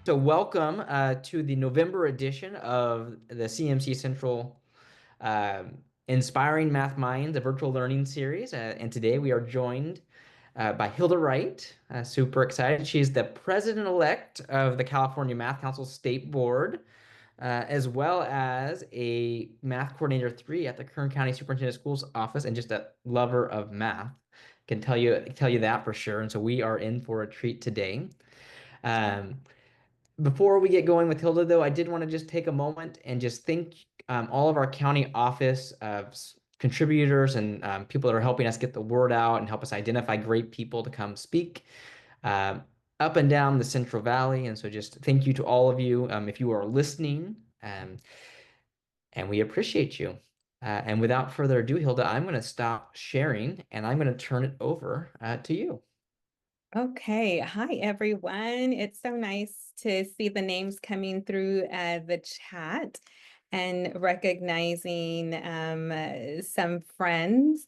So welcome to the November edition of the CMC Central Inspiring Math Minds, a virtual learning series. And today we are joined by Hilda Wright. Super excited. She's the president-elect of the California Math Council State Board, as well as a math coordinator 3 at the Kern County Superintendent of Schools office, and just a lover of math. Can tell you that for sure. And so we are in for a treat today. Um, Before we get going with Hilda, though, I did want to just take a moment and just thank all of our county office contributors and people that are helping us get the word out and help us identify great people to come speak um, up and down the Central Valley. And so just thank you to all of you if you are listening, and we appreciate you. And without further ado, Hilda, I'm going to stop sharing and I'm going to turn it over to you. Okay. Hi, everyone. It's so nice to see the names coming through the chat and recognizing some friends.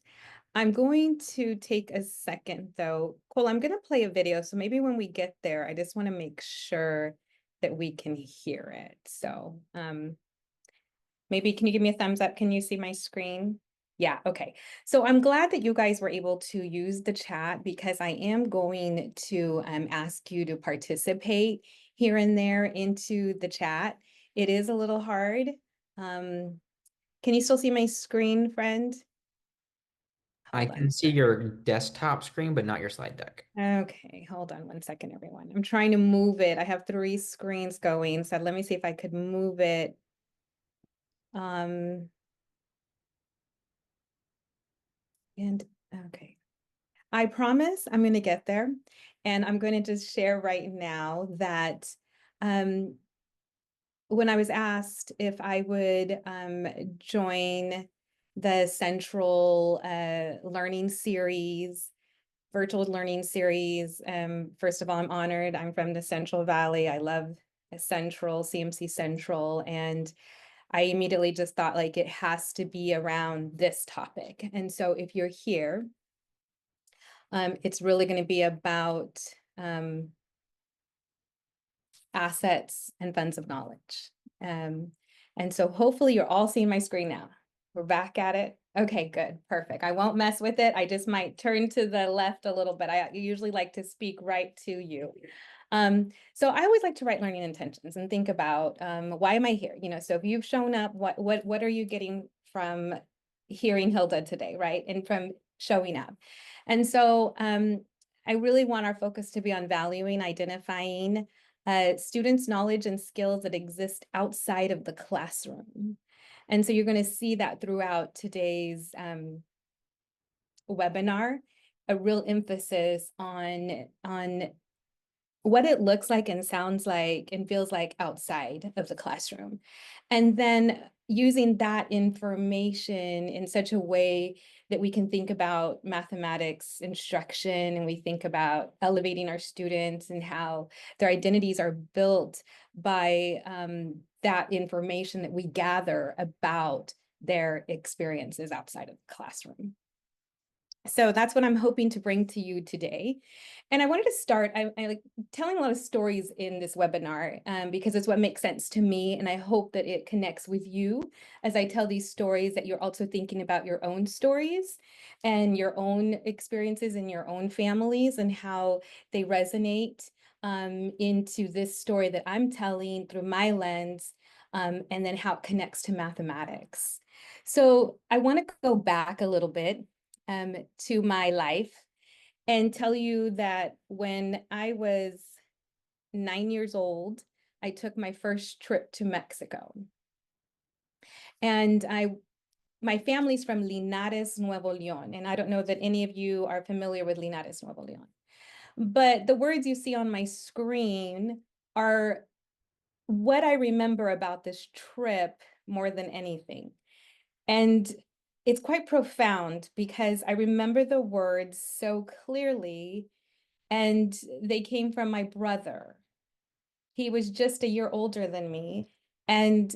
I'm going to take a second, though. Cole, I'm going to play a video. So maybe when we get there, I just want to make sure that we can hear it. So maybe can you give me a thumbs up? Can you see my screen? Yeah, okay. So I'm glad that you guys were able to use the chat because I am going to ask you to participate here and there into the chat. It is a little hard. Can you still see my screen, friend? I Hold can on. see your desktop screen, but not your slide deck. Okay, hold on one second, everyone. I'm trying to move it. I have 3 screens going, so let me see if I could move it. And okay. I promise I'm going to get there. And I'm going to just share right now that when I was asked if I would join the Central Learning Series, virtual learning series, first of all, I'm honored. I'm from the Central Valley. I love Central, CMC Central. And I immediately just thought like it has to be around this topic. And so if you're here, it's really going to be about assets and funds of knowledge. And so hopefully you're all seeing my screen now. We're back at it. Okay, good, perfect. I won't mess with it. I just might turn to the left a little bit. I usually like to speak right to you. So I always like to write learning intentions and think about why am I here? So if you've shown up, what are you getting from hearing Hilda today, right? And from showing up. And so I really want our focus to be on valuing, identifying students' knowledge and skills that exist outside of the classroom. And so you're going to see that throughout today's webinar, a real emphasis on what it looks like and sounds like and feels like outside of the classroom. And then using that information in such a way that we can think about mathematics instruction, and we think about elevating our students and how their identities are built by that information that we gather about their experiences outside of the classroom. So that's what I'm hoping to bring to you today. And I wanted to start, I like telling a lot of stories in this webinar because it's what makes sense to me. And I hope that it connects with you as I tell these stories, that you're also thinking about your own stories and your own experiences in your own families and how they resonate into this story that I'm telling through my lens, and then how it connects to mathematics. So I want to go back a little bit to my life and tell you that when I was 9 years old, I took my first trip to Mexico. And my family's from Linares, Nuevo León. And I don't know that any of you are familiar with Linares, Nuevo León. But the words you see on my screen are what I remember about this trip more than anything. And it's quite profound because I remember the words so clearly, and they came from my brother. He was just a year older than me, and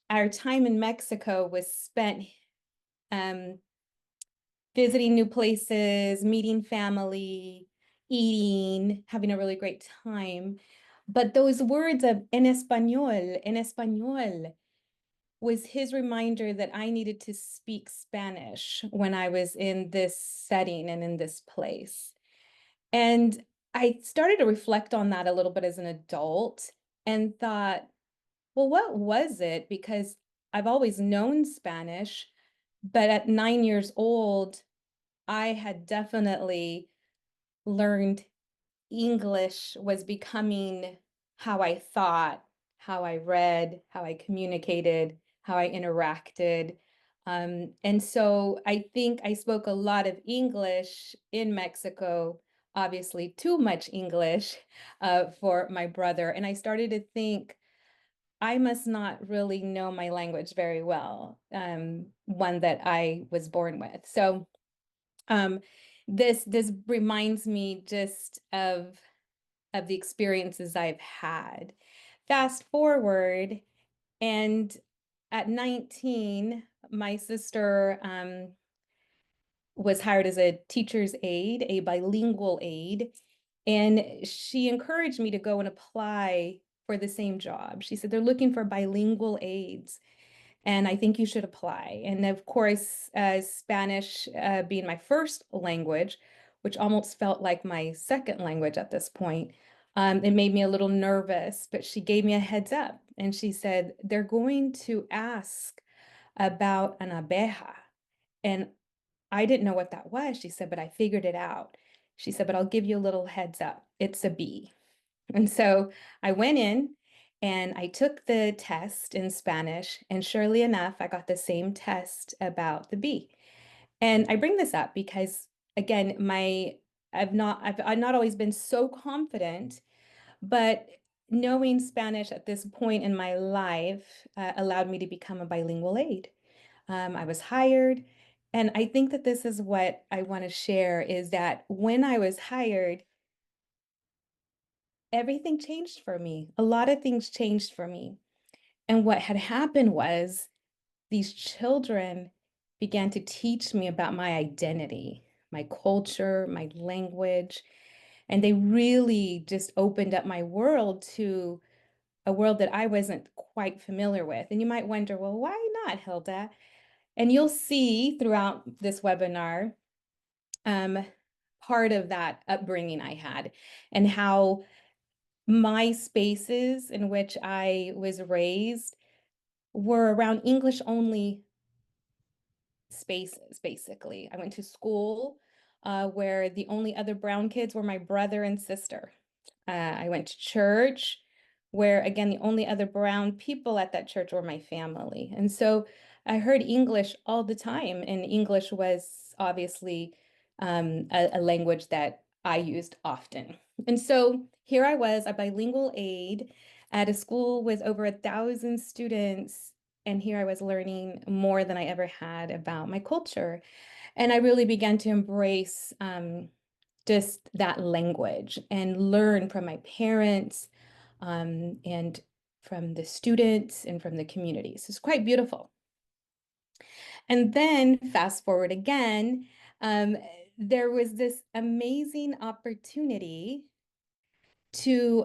our time in Mexico was spent um, visiting new places, meeting family, eating, having a really great time. But those words of en español was his reminder that I needed to speak Spanish when I was in this setting and in this place. And I started to reflect on that a little bit as an adult and thought, well, what was it? Because I've always known Spanish, but at 9 years old, I had definitely learned English was becoming how I thought, how I read, how I communicated, how I interacted. And so I think I spoke a lot of English in Mexico, obviously too much English for my brother. And I started to think, I must not really know my language very well, one that I was born with. So um, this reminds me just of the experiences I've had. Fast forward, and at 19, my sister was hired as a teacher's aide, a bilingual aide, and she encouraged me to go and apply for the same job. She said, they're looking for bilingual aides, and I think you should apply. And of course, Spanish being my first language, which almost felt like my second language at this point, it made me a little nervous, but she gave me a heads up and she said, they're going to ask about an abeja. And I didn't know what that was. She said, but I figured it out. She said, but I'll give you a little heads up. It's a bee. And so I went in and I took the test in Spanish, and surely enough, I got the same test about the bee. And I bring this up because, again, I've not always been so confident, but knowing Spanish at this point in my life allowed me to become a bilingual aide. I was hired, and I think that this is what I want to share is that when I was hired, everything changed for me. A lot of things changed for me. And what had happened was these children began to teach me about my identity, my culture, my language, and they really just opened up my world to a world that I wasn't quite familiar with. And you might wonder, well, why not, Hilda? And you'll see throughout this webinar um, part of that upbringing I had and how my spaces in which I was raised were around English only spaces, basically. I went to school where the only other brown kids were my brother and sister. I went to church where, again, the only other brown people at that church were my family. And so I heard English all the time, and English was obviously a language that I used often. And so here I was, a bilingual aide at a school with over 1,000 students. And here I was learning more than I ever had about my culture. And I really began to embrace just that language and learn from my parents and from the students and from the communities. It's quite beautiful. And then fast forward again, there was this amazing opportunity to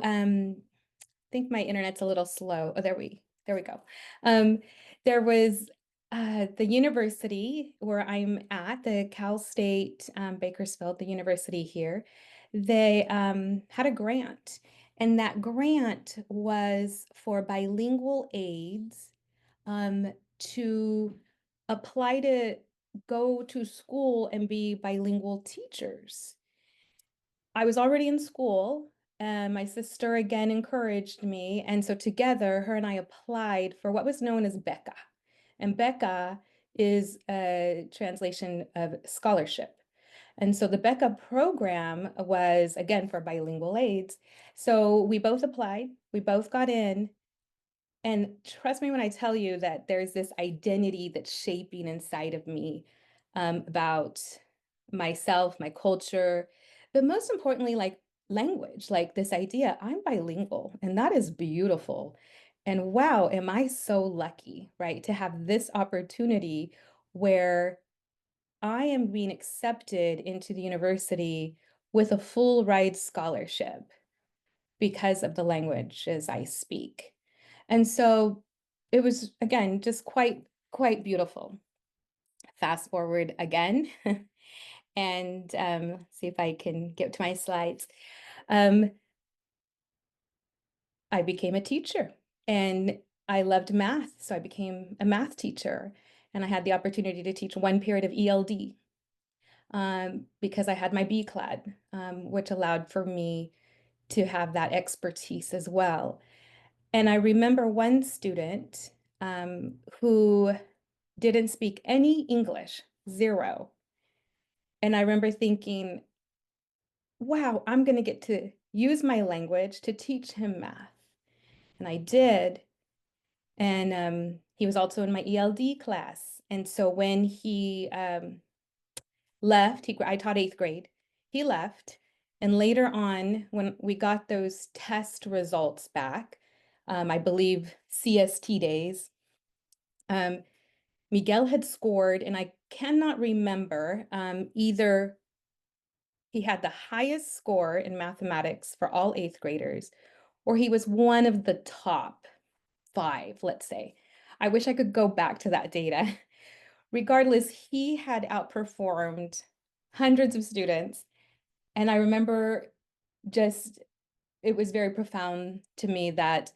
think my internet's a little slow. Oh, there we go. Um, there was the university where I'm at, the Cal State Bakersfield, the university here. They had a grant, and that grant was for bilingual aides to apply to go to school and be bilingual teachers. I was already in school, and my sister again encouraged me. And so together, her and I applied for what was known as Beca. And Beca is a translation of scholarship. And so the Beca program was, again, for bilingual aides. So we both applied, we both got in, and trust me when I tell you that there's this identity that's shaping inside of me about myself, my culture, but most importantly, like language, like this idea, I'm bilingual, and that is beautiful. And wow, am I so lucky, right, to have this opportunity where I am being accepted into the university with a full ride scholarship. because of the languages I speak. And so it was, again, just quite beautiful. Fast forward again and see if I can get to my slides. Um, I became a teacher and I loved math. So I became a math teacher and I had the opportunity to teach one period of ELD because I had my BCLAD, which allowed for me to have that expertise as well. And I remember one student who didn't speak any English, zero. And I remember thinking, wow, I'm going to get to use my language to teach him math. And I did. And he was also in my ELD class. And so when he left, I taught 8th grade, he left. And later on, when we got those test results back, I believe CST days, Miguel had scored, and I cannot remember either he had the highest score in mathematics for all 8th graders, or he was one of the top 5, let's say. I wish I could go back to that data. Regardless, he had outperformed hundreds of students. And I remember just, it was very profound to me that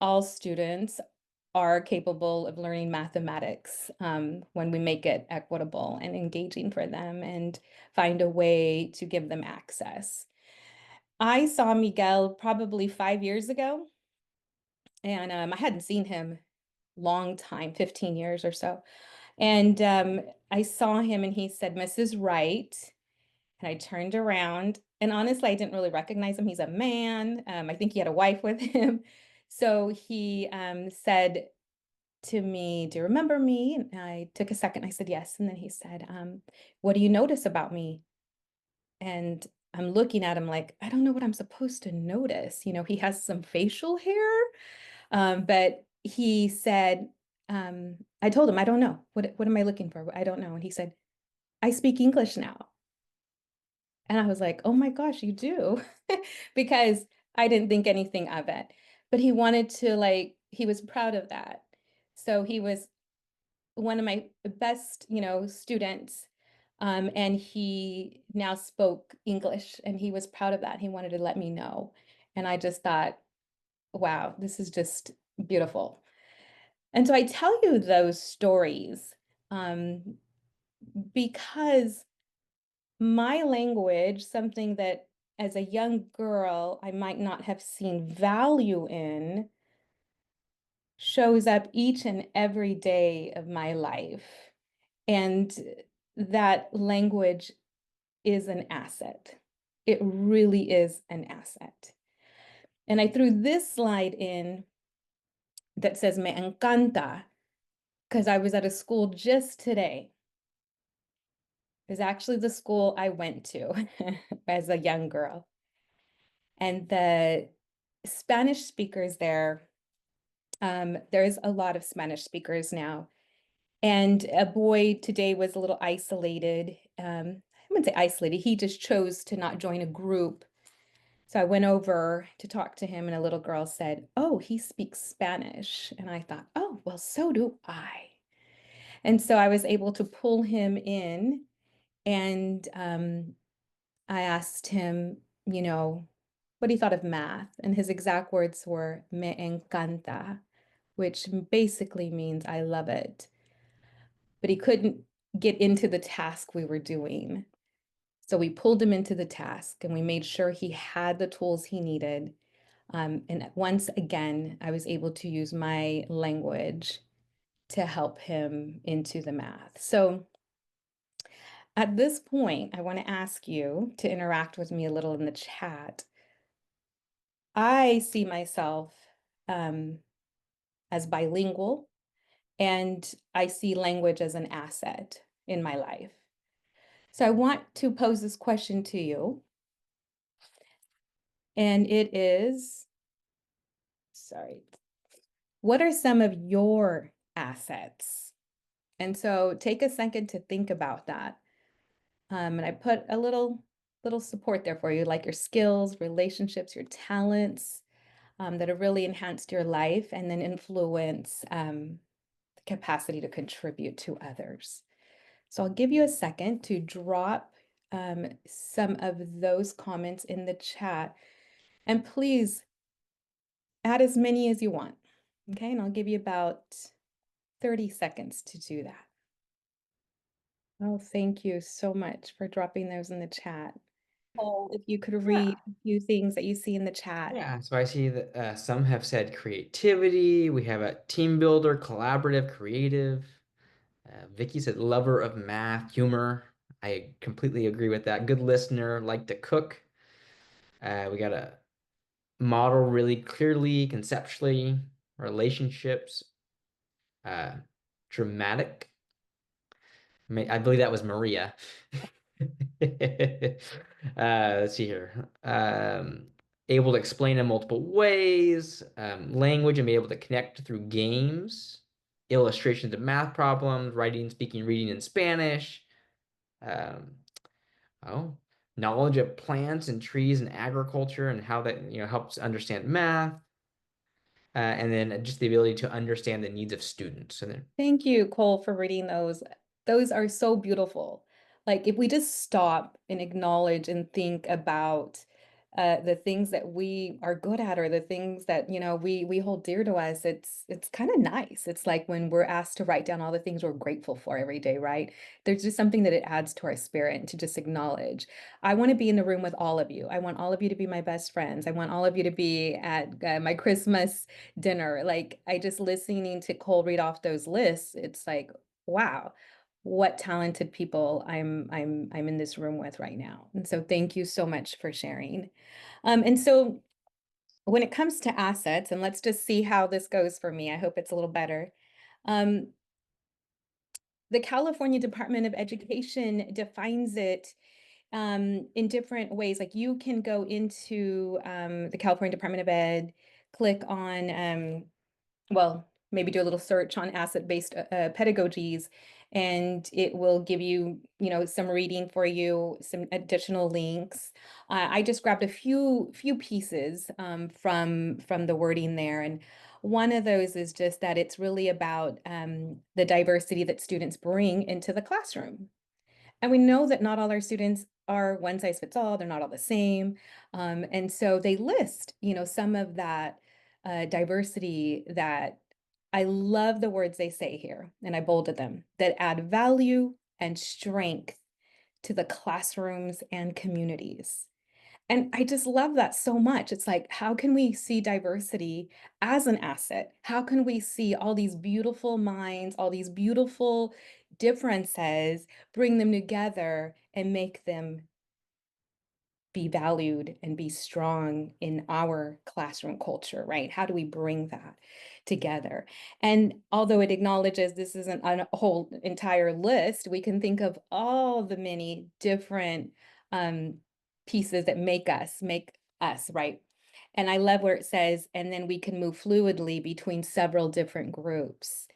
all students are capable of learning mathematics when we make it equitable and engaging for them and find a way to give them access. I saw Miguel probably 5 years ago, and I hadn't seen him long time, 15 years or so. And I saw him and he said, Mrs. Wright. And I turned around and honestly, I didn't really recognize him. He's a man. I think he had a wife with him. So he said to me, do you remember me? And I took a second. I said, yes. And then he said, what do you notice about me? And I'm looking at him like, I don't know what I'm supposed to notice. You know, he has some facial hair, but he said, I told him, I don't know. What am I looking for? I don't know. And he said, I speak English now. And I was like, oh my gosh, you do. Because I didn't think anything of it. But he wanted to, like, he was proud of that. So he was one of my best, students. And he now spoke English and he was proud of that. He wanted to let me know. And I just thought, wow, this is just beautiful. And so I tell you those stories um, because my language, something that as a young girl I might not have seen value in, shows up each and every day of my life. And that language is an asset. It really is an asset. And I threw this slide in that says me encanta because I was at a school just today. It was actually the school I went to as a young girl. And the Spanish speakers there's a lot of Spanish speakers now. And a boy today was a little isolated. I wouldn't say isolated, he just chose to not join a group. So I went over to talk to him, and a little girl said, oh, he speaks Spanish. And I thought, oh, well, so do I. And so I was able to pull him in, and I asked him, what he thought of math. And his exact words were, me encanta, which basically means I love it. But he couldn't get into the task we were doing. So we pulled him into the task and we made sure he had the tools he needed. And once again, I was able to use my language to help him into the math. So at this point, I want to ask you to interact with me a little in the chat. I see myself as bilingual, and I see language as an asset in my life. So I want to pose this question to you, and it is, sorry, what are some of your assets? And so take a second to think about that. And I put a little little support there for you, like your skills, relationships, your talents, that have really enhanced your life and then influence the capacity to contribute to others. So I'll give you a second to drop some of those comments in the chat. And please add as many as you want. Okay, and I'll give you about 30 seconds to do that. Oh, thank you so much for dropping those in the chat. Oh, if you could Yeah. read a few things that you see in the chat. Yeah, so I see that some have said creativity. We have a team builder, collaborative, creative. Vicky said lover of math, humor. I completely agree with that. Good listener, like to cook. We got a model really clearly, conceptually, relationships, uh, dramatic. I believe that was Maria. Let's see here. Able to explain in multiple ways, language and be able to connect through games, illustrations of math problems, writing, speaking, reading in Spanish. Um, oh, knowledge of plants and trees and agriculture and how that, helps understand math. And then just the ability to understand the needs of students. And then, Thank you, Cole, for reading those. Those are so beautiful. Like, if we just stop and acknowledge and think about the things that we are good at or the things that, we hold dear to us, it's kind of nice. It's like when we're asked to write down all the things we're grateful for every day, right? There's just something that it adds to our spirit and to just acknowledge. I want to be in the room with all of you. I want all of you to be my best friends. I want all of you to be at my Christmas dinner. Like, I just listening to Cole read off those lists, it's like, wow, what talented people I'm in this room with right now. And so thank you so much for sharing. And so when it comes to assets, and let's just see how this goes for me. I hope it's a little better. Um, the California Department of Education defines it in different ways. Like, you can go into the California Department of Ed, click on well, maybe do a little search on asset-based pedagogies, and it will give you, some reading for you, some additional links. I just grabbed a few pieces from the wording there, and one of those is just that it's really about the diversity that students bring into the classroom. And we know that not all our students are one size fits all, they're not all the same. And so they list, some of that diversity that I love the words they say here, and I bolded them, that add value and strength to the classrooms and communities. And I just love that so much. It's like, how can we see diversity as an asset? How can we see all these beautiful minds, all these beautiful differences, bring them together and make them be valued and be strong in our classroom culture, right? How do we bring that together? And although it acknowledges this isn't a whole entire list, we can think of all the many different um, pieces that make us, right? And I love where it says, and then we can move fluidly between several different groups.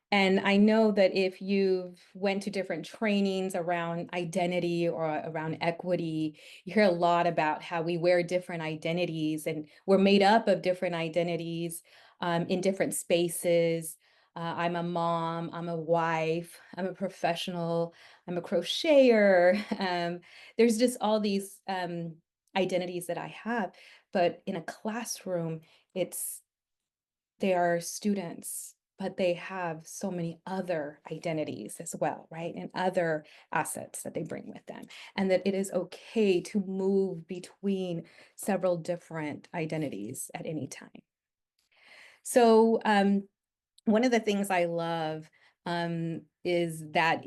And I know that if you've went to different trainings around identity or around equity, you hear a lot about how we wear different identities and we're made up of different identities in different spaces. I'm a mom, I'm a wife, I'm a professional, I'm a crocheter. There's just all these identities that I have, but in a classroom, it's they are students, but they have so many other identities as well, right? And other assets that they bring with them. And that it is okay to move between several different identities at any time. So one of the things I love is that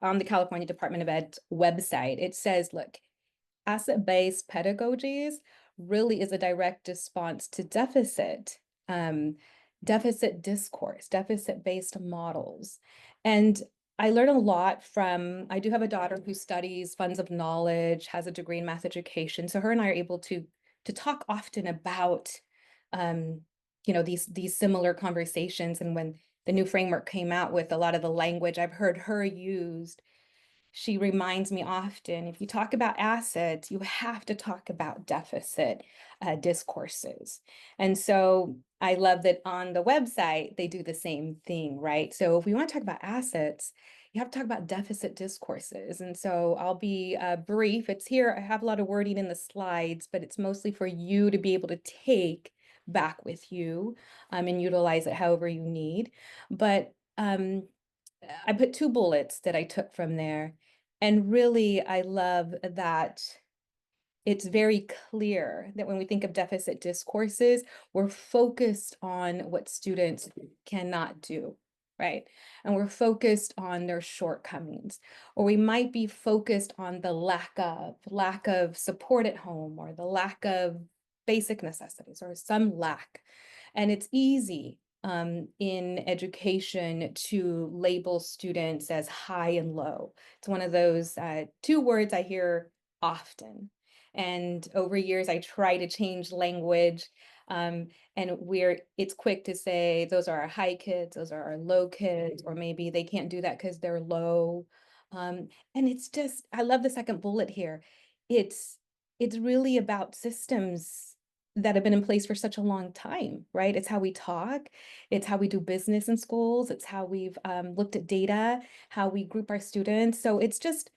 on the California Department of Ed website, it says, look, asset-based pedagogies really is a direct response to deficit discourse, deficit-based models. And I learn a lot I do have a daughter who studies funds of knowledge, has a degree in math education. So her and I are able to talk often about, these similar conversations. And when the new framework came out with a lot of the language I've heard her used, she reminds me often, if you talk about assets, you have to talk about deficit discourses. And so I love that on the website, they do the same thing, right? So if we want to talk about assets, you have to talk about deficit discourses. And so I'll be brief. It's here. I have a lot of wording in the slides, but it's mostly for you to be able to take back with you and utilize it however you need. But I put 2 bullets that I took from there. And really, I love that it's very clear that when we think of deficit discourses, we're focused on what students cannot do, right? And we're focused on their shortcomings, or we might be focused on the lack of support at home, or the lack of basic necessities, or some lack. And it's easy in education to label students as high and low. It's one of those 2 words I hear often. And over years, I try to change language. And it's quick to say, those are our high kids, those are our low kids, or maybe they can't do that because they're low. And it's just, I love the second bullet here. It's really about systems that have been in place for such a long time, right? It's how we talk, it's how we do business in schools, it's how we've looked at data, how we group our students. So it's just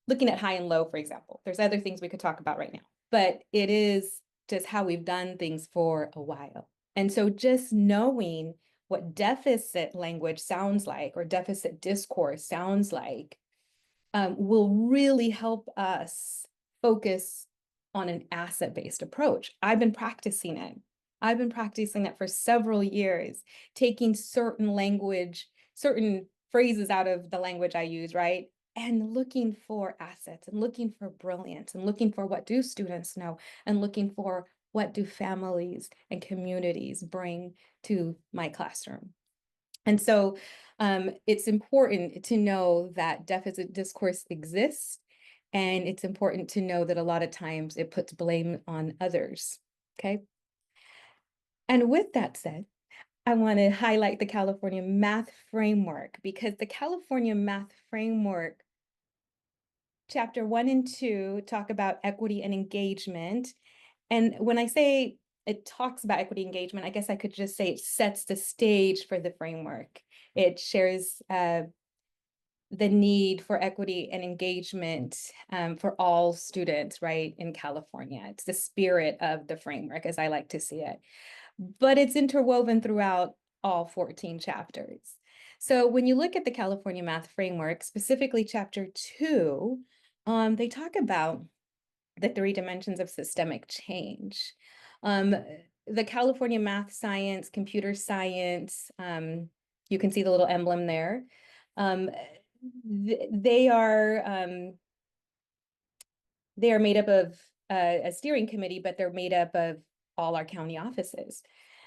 looking at high and low, for example. There's other things we could talk about right now, but it is just how we've done things for a while. And so just knowing what deficit language sounds like, or deficit discourse sounds like, will really help us focus on an asset-based approach. I've been practicing it. I've been practicing it for several years, taking certain language, certain phrases out of the language I use, right? And looking for assets and looking for brilliance and looking for what do students know and looking for what do families and communities bring to my classroom. And so it's important to know that deficit discourse exists, and it's important to know that a lot of times it puts blame on others, okay? And with that said, I want to highlight the California Math Framework, because the California Math Framework, chapter 1 and 2 talk about equity and engagement. And when I say it talks about equity engagement, I guess I could just say it sets the stage for the framework. It shares the need for equity and engagement for all students, right, in California. It's the spirit of the framework, as I like to see it. But it's interwoven throughout all 14 chapters. So when you look at the California Math Framework, specifically chapter 2, they talk about the 3 dimensions of systemic change. The California Math Science, Computer Science, you can see the little emblem there. They are made up of a steering committee, but they're made up of all our county offices.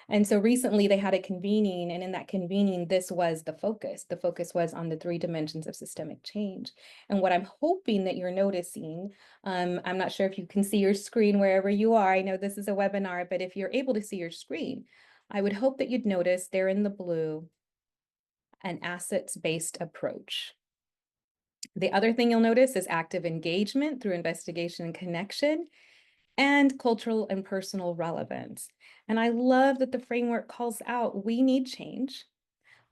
And so recently they had a convening, and in that convening, this was the focus. The focus was on the 3 dimensions of systemic change. And what I'm hoping that you're noticing, I'm not sure if you can see your screen wherever you are. I know this is a webinar, but if you're able to see your screen, I would hope that you'd notice there in the blue, an assets-based approach. The other thing you'll notice is active engagement through investigation and connection, and cultural and personal relevance. And I love that the framework calls out we need change,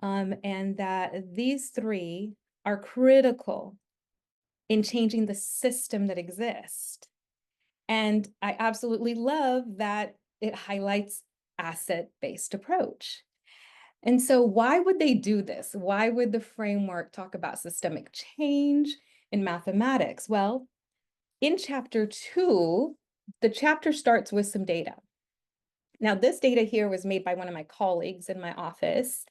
and that these 3 are critical in changing the system that exists. And I absolutely love that it highlights asset-based approach. And so why would they do this? Why would the framework talk about systemic change in mathematics? Well, in chapter 2, the chapter starts with some data. Now, this data here was made by one of my colleagues in my office,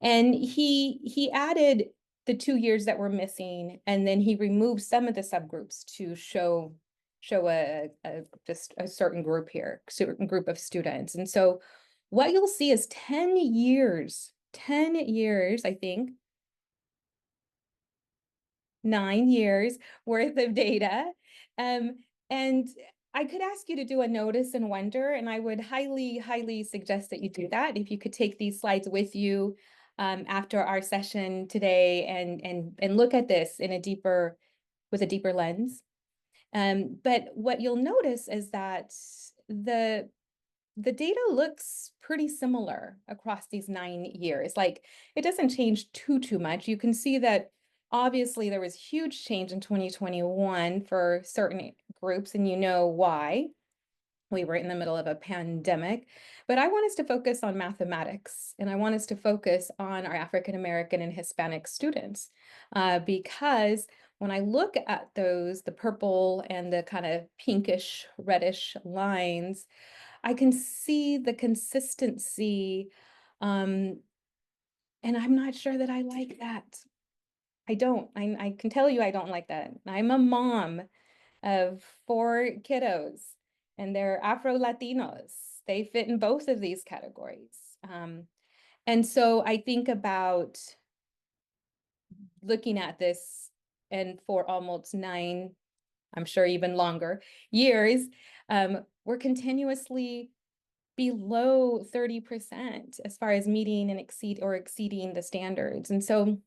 and he added the 2 years that were missing, and then he removed some of the subgroups to show just a certain group here, certain group of students. And so what you'll see is 10 years, I think, 9 years worth of data. And I could ask you to do a notice and wonder, and I would highly, highly suggest that you do that. If you could take these slides with you after our session today and look at this in a deeper with a deeper lens. But what you'll notice is that the the data looks pretty similar across these 9 years. Like it doesn't change too much. You can see that obviously there was huge change in 2021 for certain groups, and you know why. We were in the middle of a pandemic, but I want us to focus on mathematics, and I want us to focus on our African American and Hispanic students, because when I look at those, the purple and the kind of pinkish reddish lines, I can see the consistency, um, and I'm not sure that I like that. I don't. I can tell you I don't like that. I'm a mom of 4 kiddos, and they're Afro-Latinos. They fit in both of these categories. And so I think about looking at this, and for almost 9, I'm sure even longer, years, we're continuously below 30% as far as meeting and exceeding the standards. And so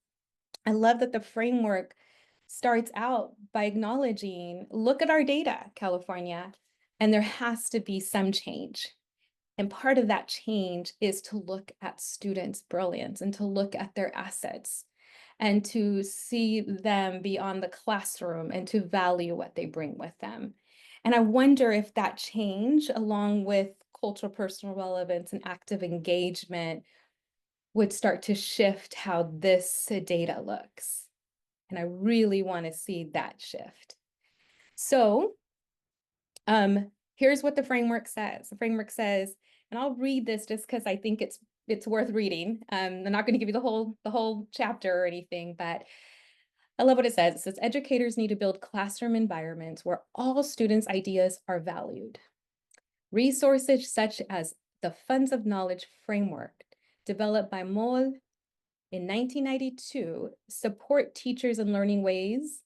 I love that the framework starts out by acknowledging, look at our data, California, and there has to be some change. And part of that change is to look at students' brilliance and to look at their assets and to see them beyond the classroom and to value what they bring with them. And I wonder if that change, along with cultural personal relevance and active engagement, would start to shift how this data looks. And I really want to see that shift. So here's what the framework says. The framework says, and I'll read this just because I think it's worth reading. I'm not going to give you the whole chapter or anything, but I love what it says. It says educators need to build classroom environments where all students' ideas are valued. Resources such as the Funds of Knowledge framework developed by Moll in 1992 support teachers in learning ways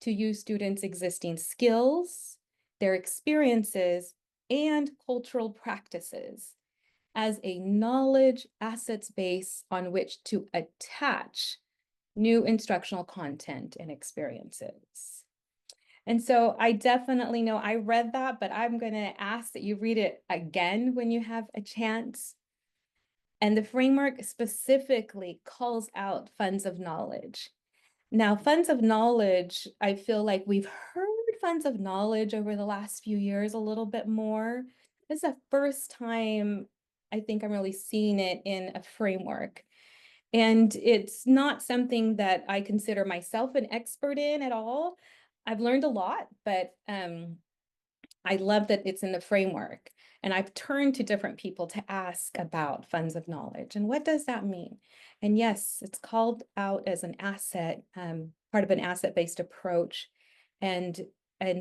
to use students' existing skills, their experiences, and cultural practices as a knowledge assets base on which to attach new instructional content and experiences. And so I definitely know I read that, but I'm going to ask that you read it again when you have a chance. And the framework specifically calls out funds of knowledge. Now, funds of knowledge, I feel like we've heard funds of knowledge over the last few years a little bit more. This is the first time I think I'm really seeing it in a framework. And it's not something that I consider myself an expert in at all. I've learned a lot, but I love that it's in the framework. And I've turned to different people to ask about funds of knowledge and what does that mean? And yes, it's called out as an asset, part of an asset-based approach. And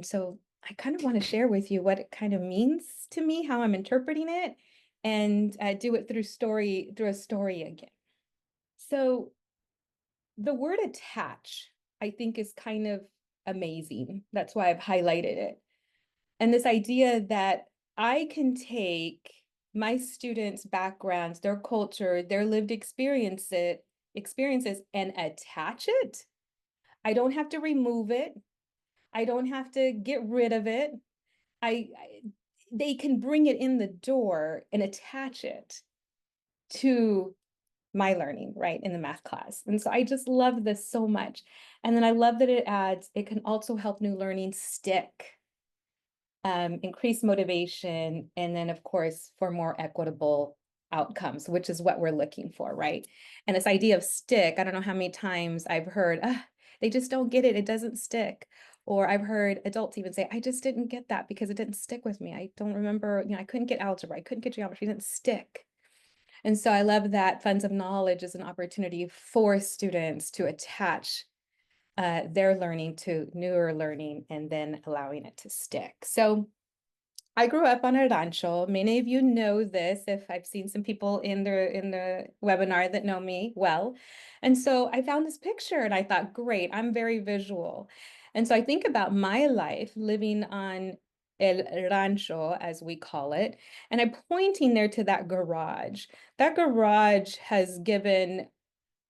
so I kind of want to share with you what it kind of means to me, how I'm interpreting it, and do it through a story again. So the word attach, I think, is kind of amazing. That's why I've highlighted it. And this idea that I can take my students' backgrounds, their culture, their lived experiences and attach it. I don't have to remove it. I don't have to get rid of it. I they can bring it in the door and attach it to my learning, right, in the math class. And so I just love this so much. And then I love that it adds, it can also help new learning stick, increase motivation, and then of course for more equitable outcomes, which is what we're looking for, right? And this idea of stick, I don't know how many times I've heard, they just don't get it, it doesn't stick. Or I've heard adults even say, I just didn't get that because it didn't stick with me. I don't remember, I couldn't get algebra, I couldn't get geometry, it didn't stick. And so I love that funds of knowledge is an opportunity for students to attach their learning to newer learning and then allowing it to stick. So I grew up on a rancho. Many of you know this if I've seen some people in the webinar that know me well. And so I found this picture and I thought, great, I'm very visual. And so I think about my life living on El Rancho, as we call it, and I'm pointing there to that garage. That garage has given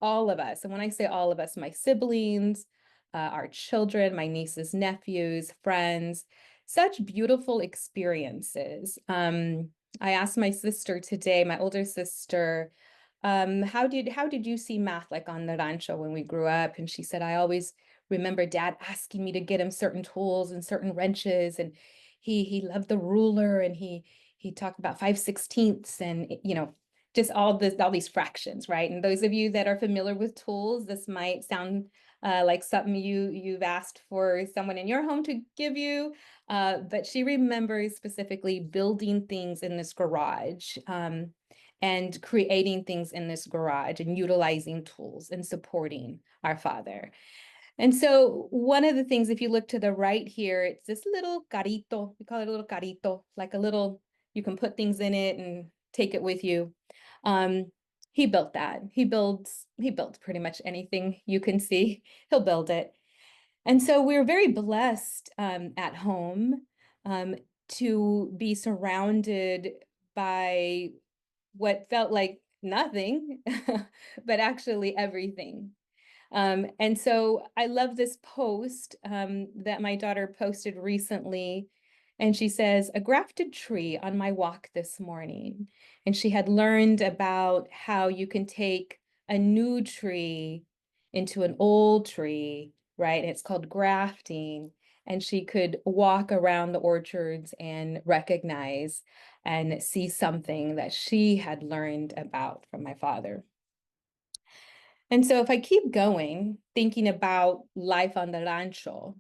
all of us, and when I say all of us, my siblings, our children, my nieces, nephews, friends, such beautiful experiences. I asked my sister today, my older sister, how did you see math like on the rancho when we grew up? And she said, I always remember dad asking me to get him certain tools and certain wrenches, and he loved the ruler, and he talked about 5/16 and just all these fractions, right? And those of you that are familiar with tools, this might sound like something you've asked for someone in your home to give you, but she remembers specifically building things in this garage, and creating things in this garage and utilizing tools and supporting our father. And so one of the things, if you look to the right here, it's this little carrito. We call it a little carrito, like a little, you can put things in it and take it with you. He built that. He builds pretty much anything you can see. He'll build it. And so we're very blessed at home to be surrounded by what felt like nothing, but actually everything. And so I love this post that my daughter posted recently. And she says, a grafted tree on my walk this morning. And she had learned about how you can take a new tree into an old tree, right? And it's called grafting. And she could walk around the orchards and recognize and see something that she had learned about from my father. And so if I keep going, thinking about life on the rancho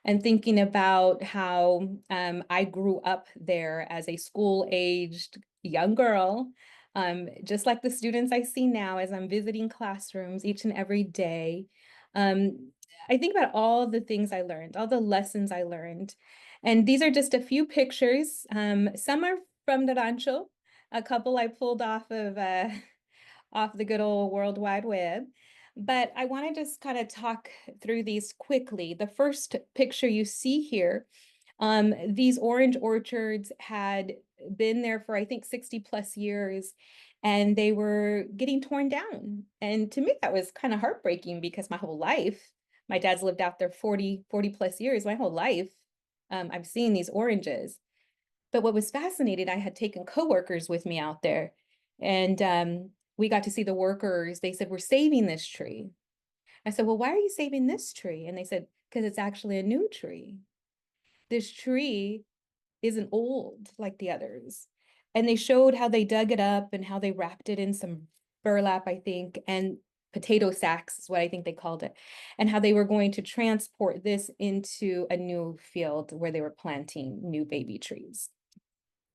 and thinking about how I grew up there as a school-aged young girl, just like the students I see now as I'm visiting classrooms each and every day, I think about all the things I learned, all the lessons I learned. And these are just a few pictures. Some are from the rancho, a couple I pulled off the good old World Wide Web. But I want to just kind of talk through these quickly. The first picture you see here, these orange orchards had been there for, I think, 60 plus years, and they were getting torn down. And to me, that was kind of heartbreaking because my whole life, my dad's lived out there 40 plus years, my whole life, I've seen these oranges. But what was fascinating, I had taken coworkers with me out there, and we got to see the workers. They said, we're saving this tree. I said, well, why are you saving this tree? And they said, because it's actually a new tree. This tree isn't old like the others. And they showed how they dug it up and how they wrapped it in some burlap, I think, and potato sacks is what I think they called it, and how they were going to transport this into a new field where they were planting new baby trees.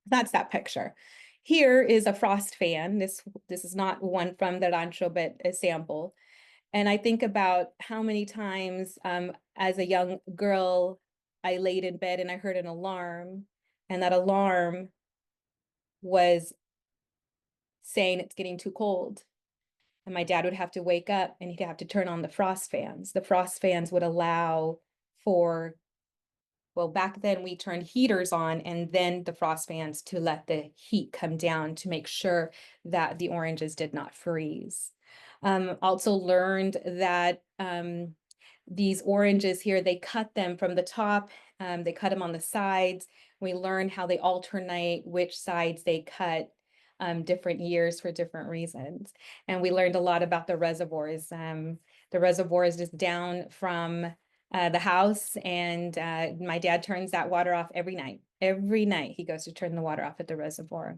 That's that picture. Here is a frost fan. This is not one from the rancho, but a sample. And I think about how many times as a young girl, I laid in bed and I heard an alarm, and that alarm was saying it's getting too cold. And my dad would have to wake up and he'd have to turn on the frost fans. The frost fans would allow for, well, back then we turned heaters on and then the frost fans to let the heat come down to make sure that the oranges did not freeze. Also learned that these oranges here, they cut them from the top, they cut them on the sides. We learned how they alternate which sides they cut different years for different reasons. And we learned a lot about the reservoirs. The reservoir is just down from the house, and my dad turns that water off every night. Every night he goes to turn the water off at the reservoir.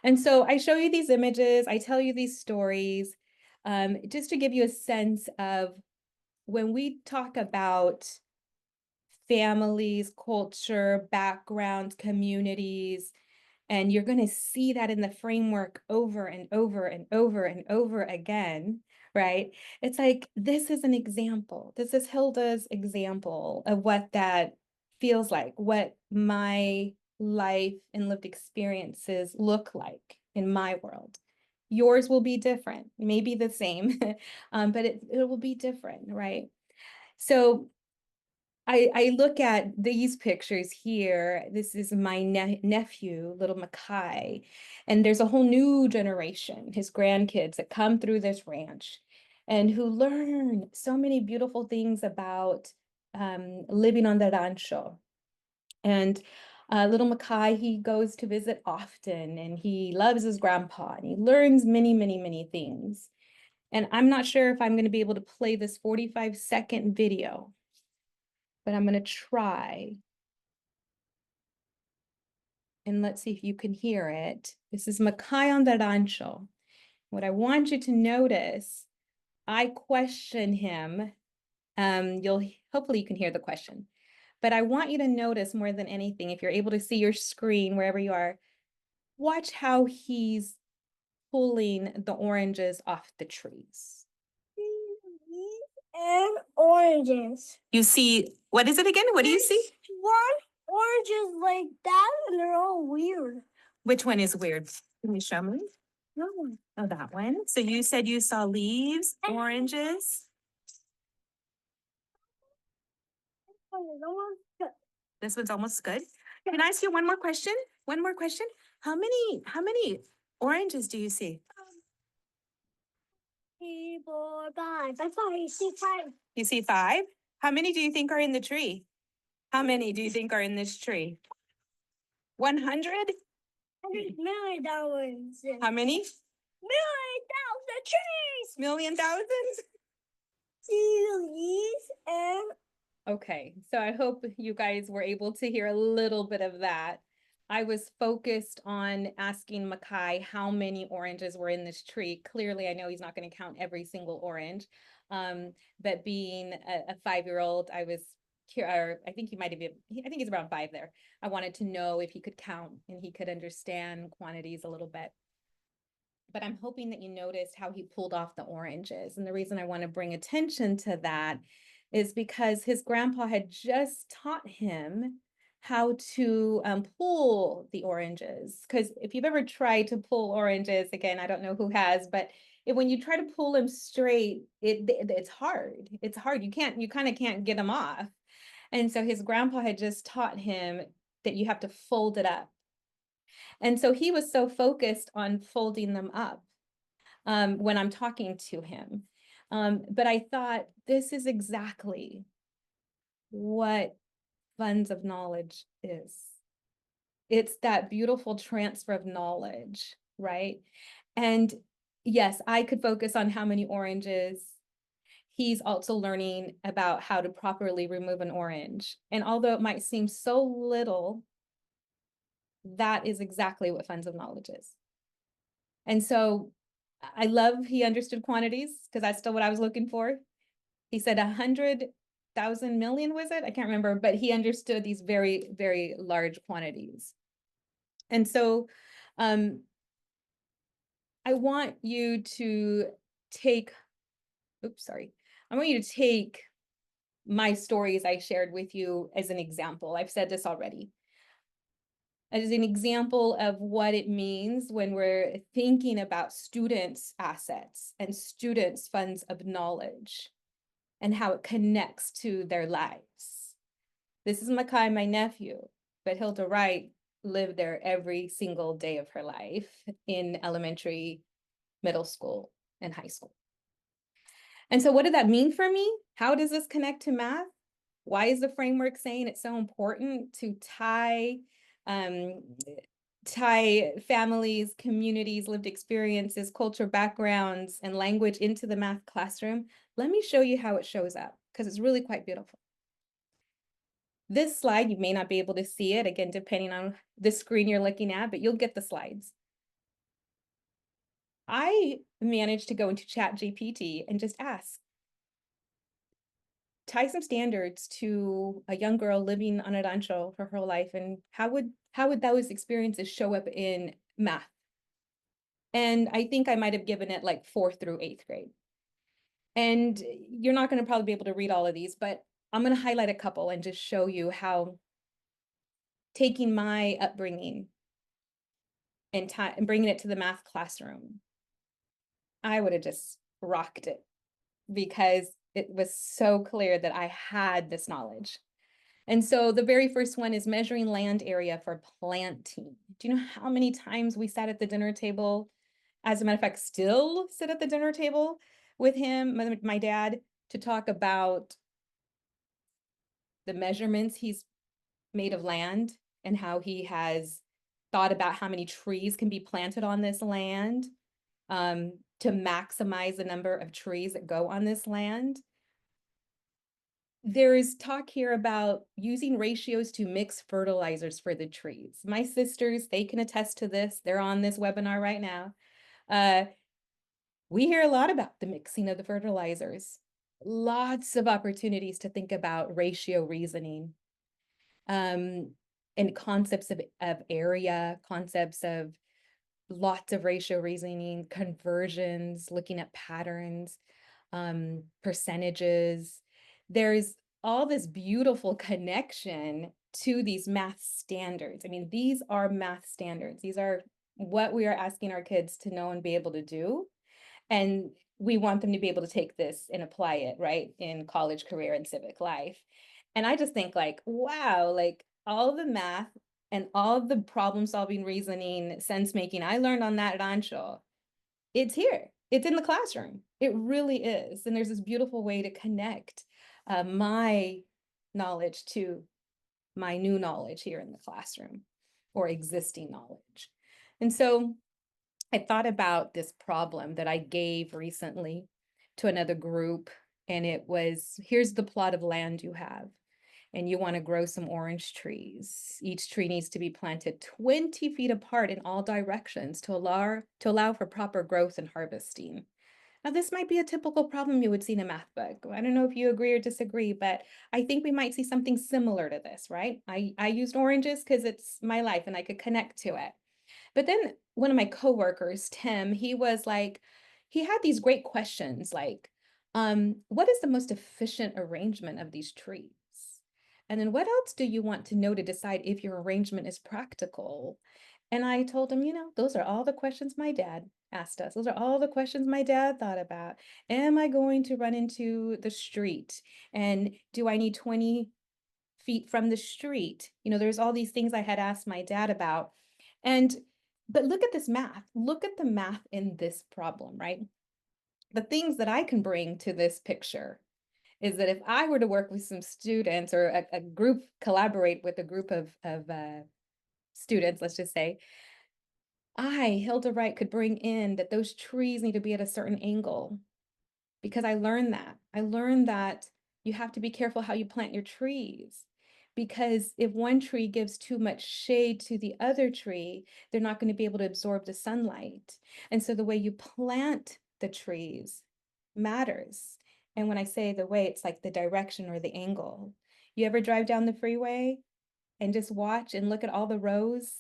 And so I show you these images, I tell you these stories, just to give you a sense of when we talk about families, culture, backgrounds, communities, and you're going to see that in the framework over and over and over and over again, right? It's like, this is an example. This is Hilda's example of what that feels like, what my life and lived experiences look like in my world. Yours will be different, maybe the same, but it will be different, right? So I look at these pictures here. This is my nephew, little Mackay, and there's a whole new generation, his grandkids that come through this ranch. and who learn so many beautiful things about living on the rancho. And little Mackay, he goes to visit often, and he loves his grandpa, and he learns many, many, many things. And I'm not sure if I'm going to be able to play this 45-second video, but I'm going to try. And let's see if you can hear it. This is Mackay on the rancho. What I want you to notice, I question him. Hopefully you can hear the question, but I want you to notice more than anything, if you're able to see your screen wherever you are, watch how he's pulling the oranges off the trees. And oranges. You see, what is it again? What do you see? One orange is like that, and they're all weird. Which one is weird? Can you show me? No. Oh, that one. So you said you saw leaves, oranges. This one's almost good. Can I ask you one more question? One more question. How many oranges do you see? 3, 4, 5. That's why I see 5. You see 5? How many do you think are in the tree? How many do you think are in this tree? 100? $100,000,000. How many? 1,000,000 trees. Million thousands? Trees and Okay, so I hope you guys were able to hear a little bit of that. I was focused on asking Mackay how many oranges were in this tree. Clearly, I know he's not going to count every single orange. But being a 5-year-old, I was curious. I think he might have been, I think he's around 5 there. I wanted to know if he could count and he could understand quantities a little bit. But I'm hoping that you noticed how he pulled off the oranges. And the reason I want to bring attention to that is because his grandpa had just taught him how to pull the oranges. Because if you've ever tried to pull oranges, again, I don't know who has, but when you try to pull them straight, it's hard. It's hard. You kind of can't get them off. And so his grandpa had just taught him that you have to fold it up. And so he was so focused on folding them up when I'm talking to him. But I thought this is exactly what funds of knowledge is. It's that beautiful transfer of knowledge, right? And yes, I could focus on how many oranges. He's also learning about how to properly remove an orange. And although it might seem so little, that is exactly what funds of knowledge is. And so I love he understood quantities, because that's still what I was looking for. He said 100,000 million, was it? I can't remember, but he understood these very, very large quantities. And so I want you to take, I want you to take my stories I shared with you as an example. I've said this already. As an example of what it means when we're thinking about students' assets and students' funds of knowledge and how it connects to their lives. This is Mackay, my nephew, but Hilda Wright lived there every single day of her life in elementary, middle school, and high school. And so what did that mean for me? How does this connect to math? Why is the framework saying it's so important to tie families, communities, lived experiences, culture backgrounds, and language into the math classroom? Let me show you how it shows up, because it's really quite beautiful. This slide, you may not be able to see it, again, depending on the screen you're looking at, but you'll get the slides. I managed to go into ChatGPT and just ask, tie some standards to a young girl living on a rancho for her life, and how would those experiences show up in math? And I think I might have given it like 4th through 8th grade. And you're not going to probably be able to read all of these, but I'm going to highlight a couple and just show you how taking my upbringing and bringing it to the math classroom, I would have just rocked it, because it was so clear that I had this knowledge. And so the very first one is measuring land area for planting. Do you know how many times we sat at the dinner table? As a matter of fact, still sit at the dinner table with him, my dad, to talk about the measurements he's made of land and how he has thought about how many trees can be planted on this land, to maximize the number of trees that go on this land. There is talk here about using ratios to mix fertilizers for the trees. My sisters, they can attest to this. They're on this webinar right now. We hear a lot about the mixing of the fertilizers. Lots of opportunities to think about ratio reasoning, and concepts of area, concepts of lots of ratio reasoning, conversions, looking at patterns, percentages. There's all this beautiful connection to these math standards. I mean, these are math standards. These are what we are asking our kids to know and be able to do. And we want them to be able to take this and apply it, right, in college, career, and civic life. And I just think like, wow, like all the math and all the problem solving, reasoning, sense making I learned on that rancho, it's here. It's in the classroom. It really is. And there's this beautiful way to connect my knowledge to my new knowledge here in the classroom, or existing knowledge. And so I thought about this problem that I gave recently to another group, and it was, here's the plot of land you have, and you want to grow some orange trees. Each tree needs to be planted 20 feet apart in all directions to allow for proper growth and harvesting. Now, this might be a typical problem you would see in a math book. I don't know if you agree or disagree, but I think we might see something similar to this, right? I used oranges because it's my life and I could connect to it. But then one of my coworkers, Tim, he was like, he had these great questions like, what is the most efficient arrangement of these trees? And then what else do you want to know to decide if your arrangement is practical? And I told him, those are all the questions my dad asked us. Those are all the questions my dad thought about. Am I going to run into the street? And do I need 20 feet from the street? There's all these things I had asked my dad about. But look at this math. Look at the math in this problem, right? The things that I can bring to this picture is that if I were to work with some students, or a group, collaborate with a group of students, let's just say, Hilda Wright, could bring in that those trees need to be at a certain angle, because I learned that. I learned that you have to be careful how you plant your trees, because if one tree gives too much shade to the other tree, they're not going to be able to absorb the sunlight. And so the way you plant the trees matters. And when I say the way, it's like the direction or the angle. You ever drive down the freeway and just watch and look at all the rows?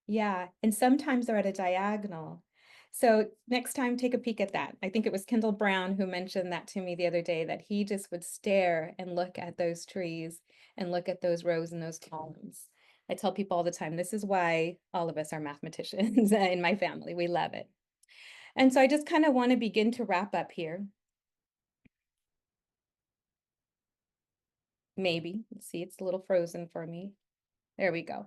Yeah, and sometimes they're at a diagonal. So next time, take a peek at that. I think it was Kendall Brown who mentioned that to me the other day, that he just would stare and look at those trees and look at those rows and those columns. I tell people all the time, this is why all of us are mathematicians in my family. We love it. And so I just kind of want to begin to wrap up here. Maybe. Let's see, it's a little frozen for me. There we go.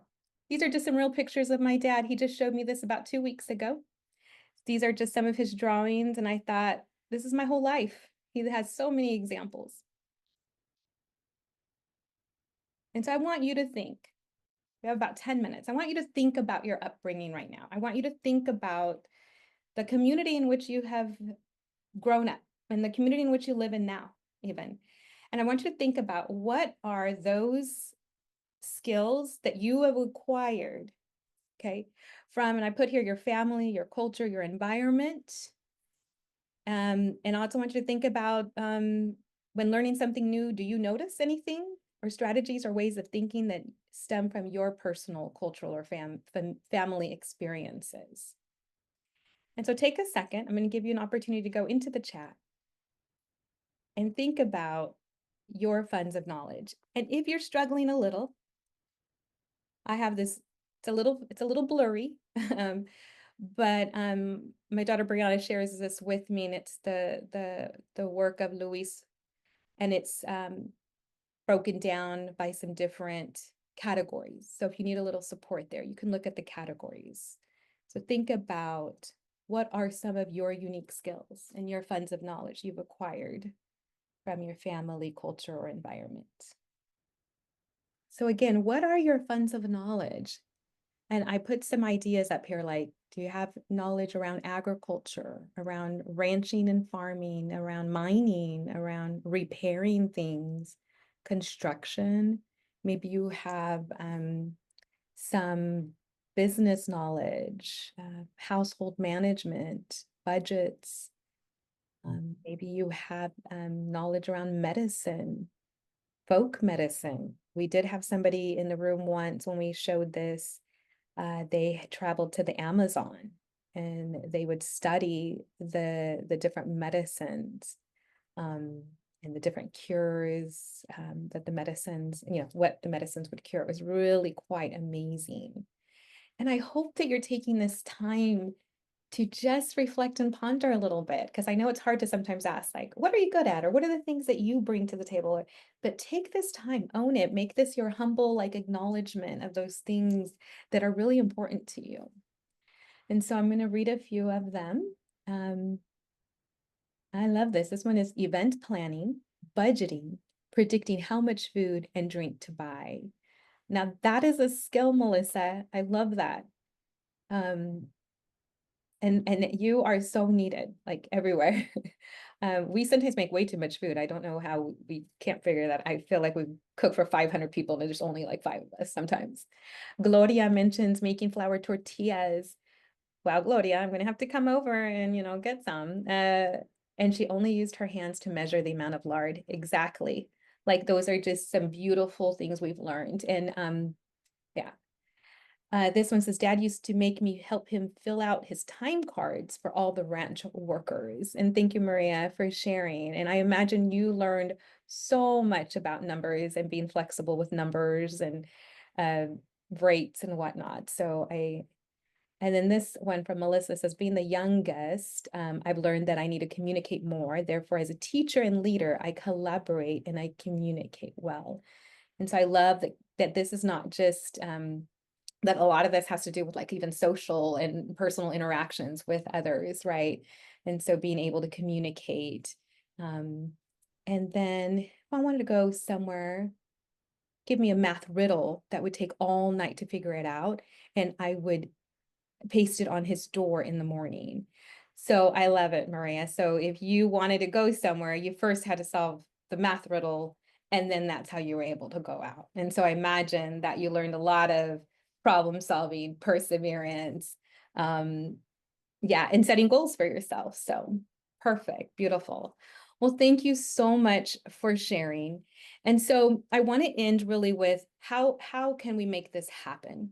These are just some real pictures of my dad. He just showed me this about 2 weeks ago. These are just some of his drawings, and I thought, this is my whole life. He has so many examples. And so I want you to think, we have about 10 minutes. I want you to think about your upbringing right now. I want you to think about the community in which you have grown up, and the community in which you live in now, even. And I want you to think about, what are those skills that you have acquired, okay, from, and I put here, your family, your culture, your environment. And I also want you to think about, when learning something new, do you notice anything or strategies or ways of thinking that stem from your personal, cultural, or family experiences? And so take a second. I'm going to give you an opportunity to go into the chat and think about your funds of knowledge. And if you're struggling a little, I have this, it's a little blurry, but my daughter Brianna shares this with me, and it's the work of Luis, and it's broken down by some different categories. So if you need a little support there, you can look at the categories. So think about what are some of your unique skills and your funds of knowledge you've acquired from your family, culture, or environment? So again, what are your funds of knowledge? And I put some ideas up here, like, do you have knowledge around agriculture, around ranching and farming, around mining, around repairing things, construction? Maybe you have some business knowledge, household management, budgets. Maybe you have knowledge around medicine, folk medicine. We did have somebody in the room once when we showed this. They had traveled to the Amazon and they would study the different medicines and the different cures that the medicines, what the medicines would cure. It was really quite amazing. And I hope that you're taking this time to just reflect and ponder a little bit, because I know it's hard to sometimes ask, like, what are you good at? Or what are the things that you bring to the table? But take this time, own it, make this your humble, like, acknowledgement of those things that are really important to you. And so I'm going to read a few of them. I love this. This one is event planning, budgeting, predicting how much food and drink to buy. Now that is a skill, Melissa. I love that. And you are so needed, like, everywhere. We sometimes make way too much food. I don't know how we can't figure that. I feel like we cook for 500 people and there's only like 5 of us sometimes. Gloria mentions making flour tortillas. Wow, Gloria, I'm gonna have to come over and, get some. And she only used her hands to measure the amount of lard. Exactly. Like, those are just some beautiful things we've learned. And yeah. This one says, Dad used to make me help him fill out his time cards for all the ranch workers. And thank you, Maria, for sharing. And I imagine you learned so much about numbers and being flexible with numbers and rates and whatnot. And then this one from Melissa says, being the youngest, I've learned that I need to communicate more. Therefore, as a teacher and leader, I collaborate and I communicate well. And so I love that this is not just that a lot of this has to do with, like, even social and personal interactions with others, right? And so being able to communicate. And then if I wanted to go somewhere, give me a math riddle that would take all night to figure it out, and I would paste it on his door in the morning. So I love it, Maria. So if you wanted to go somewhere, you first had to solve the math riddle, and then that's how you were able to go out. And so I imagine that you learned a lot of problem solving, perseverance, yeah, and setting goals for yourself. So perfect, beautiful. Well, thank you so much for sharing. And so I want to end really with how can we make this happen?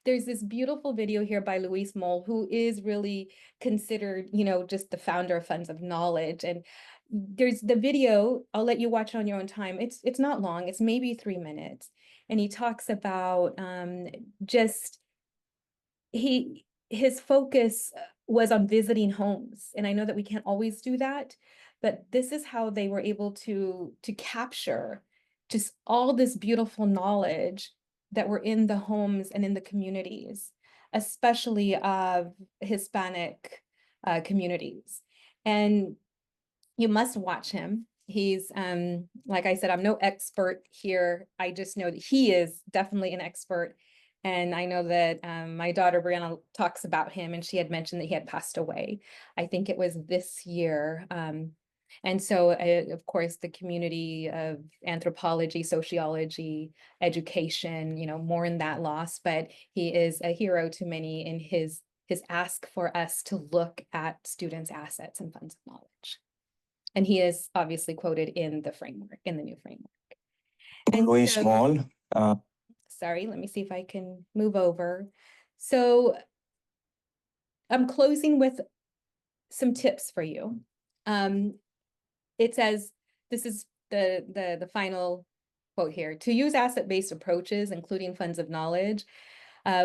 There's this beautiful video here by Luis Moll, who is really considered, just the founder of Funds of Knowledge. And there's the video, I'll let you watch it on your own time. It's not long, it's maybe 3 minutes. And he talks about just his focus was on visiting homes. And I know that we can't always do that, but this is how they were able to capture just all this beautiful knowledge that were in the homes and in the communities, especially of Hispanic communities. And you must watch him. He's, like I said, I'm no expert here. I just know that he is definitely an expert. And I know that my daughter Brianna talks about him, and she had mentioned that he had passed away. I think it was this year. And so, of course, the community of anthropology, sociology, education, mourn that loss, but he is a hero to many in his ask for us to look at students' assets and funds of knowledge. And he is obviously quoted in the framework, in the new framework. And Luis so, Moll. sorry, let me see if I can move over. So I'm closing with some tips for you. It says, this is the final quote here: to use asset-based approaches, including funds of knowledge,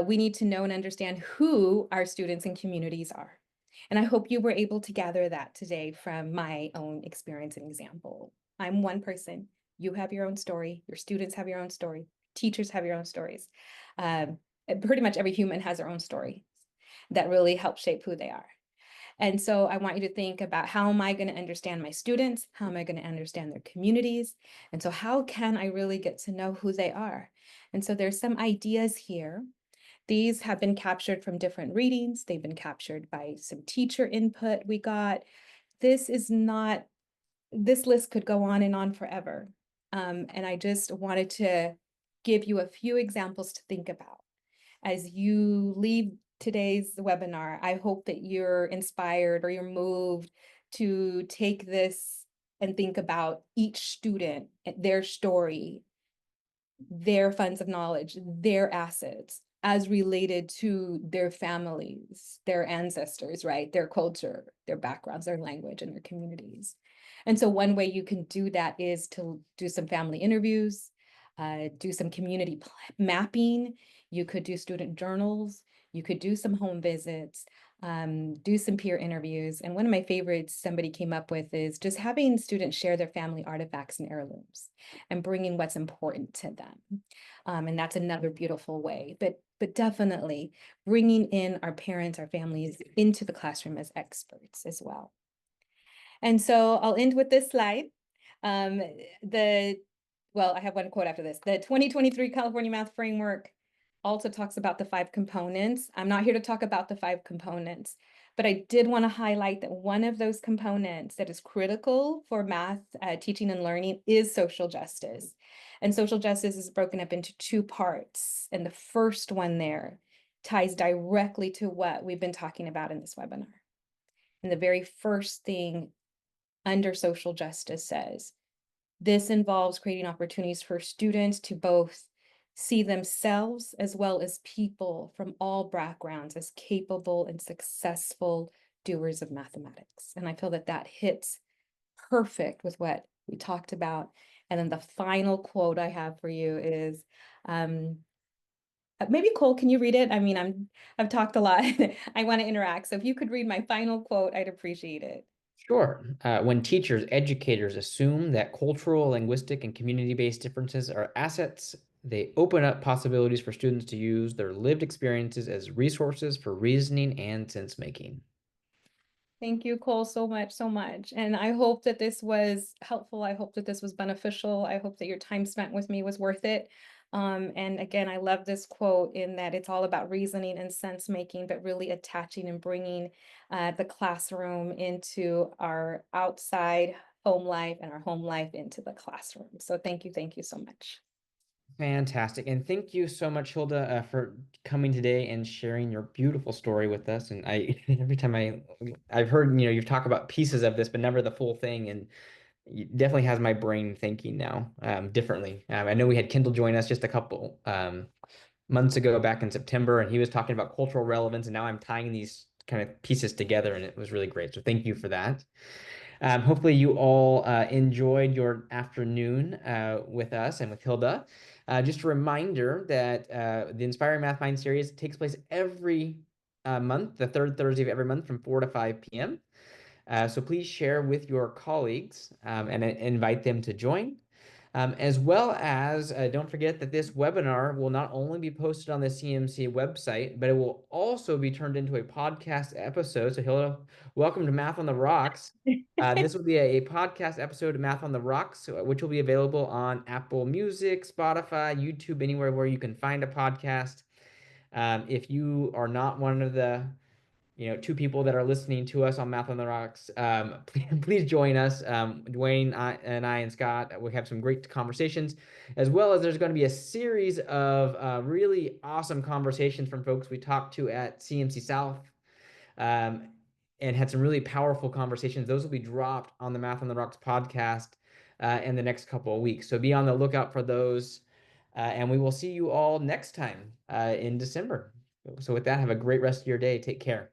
we need to know and understand who our students and communities are. And I hope you were able to gather that today from my own experience and example. I'm one person. You have your own story. Your students have your own story. Teachers have your own stories. Pretty much every human has their own story that really helps shape who they are. And so I want you to think about, how am I going to understand my students? How am I going to understand their communities? And so how can I really get to know who they are? And so there's some ideas here. These have been captured from different readings. They've been captured by some teacher input we got. This is not, this list could go on and on forever. And I just wanted to give you a few examples to think about. As you leave today's webinar, I hope that you're inspired or you're moved to take this and think about each student, their story, their funds of knowledge, their assets as related to their families, their ancestors, right? Their culture, their backgrounds, their language, and their communities. And so one way you can do that is to do some family interviews, do some community mapping. You could do student journals. You could do some home visits, do some peer interviews. And one of my favorites somebody came up with is just having students share their family artifacts and heirlooms and bringing what's important to them. And that's another beautiful way, but definitely bringing in our parents, our families into the classroom as experts as well. And so I'll end with this slide. Well, I have one quote after this. The 2023 California Math Framework also talks about the 5 components. I'm not here to talk about the 5 components, but I did want to highlight that one of those components that is critical for math teaching and learning is social justice. And social justice is broken up into 2 parts. And the first one there ties directly to what we've been talking about in this webinar. And the very first thing under social justice says, this involves creating opportunities for students to both see themselves as well as people from all backgrounds as capable and successful doers of mathematics. And I feel that that hits perfect with what we talked about. And then the final quote I have for you is, maybe Cole, can you read it? I mean, I've talked a lot. I want to interact. So if you could read my final quote, I'd appreciate it. Sure. When teachers, educators assume that cultural, linguistic, and community-based differences are assets, they open up possibilities for students to use their lived experiences as resources for reasoning and sense-making. Thank you, Cole, so much, so much. And I hope that this was helpful. I hope that this was beneficial. I hope that your time spent with me was worth it. And again, I love this quote in that it's all about reasoning and sense making, but really attaching and bringing the classroom into our outside home life and our home life into the classroom. So thank you so much. Fantastic. And thank you so much, Hilda, for coming today and sharing your beautiful story with us. And every time I've heard, you've talked about pieces of this, but never the full thing. And it definitely has my brain thinking now differently. I know we had Kendall join us just a couple months ago back in September, and he was talking about cultural relevance. And now I'm tying these kind of pieces together, and it was really great. So thank you for that. Hopefully you all enjoyed your afternoon with us and with Hilda. Just a reminder that the Inspiring Math Mind series takes place every month, the third Thursday of every month from 4 to 5 p.m. So please share with your colleagues and invite them to join. As well as, don't forget that this webinar will not only be posted on the CMC website, but it will also be turned into a podcast episode. So Hilda, welcome to Math on the Rocks. This will be a podcast episode of Math on the Rocks, which will be available on Apple Music, Spotify, YouTube, anywhere where you can find a podcast. If you are not one of the 2 people that are listening to us on Math on the Rocks, please join us. Duane and I and Scott, we have some great conversations, as well as there's going to be a series of really awesome conversations from folks we talked to at CMC South and had some really powerful conversations. Those will be dropped on the Math on the Rocks podcast in the next couple of weeks. So be on the lookout for those. And we will see you all next time in December. So with that, have a great rest of your day. Take care.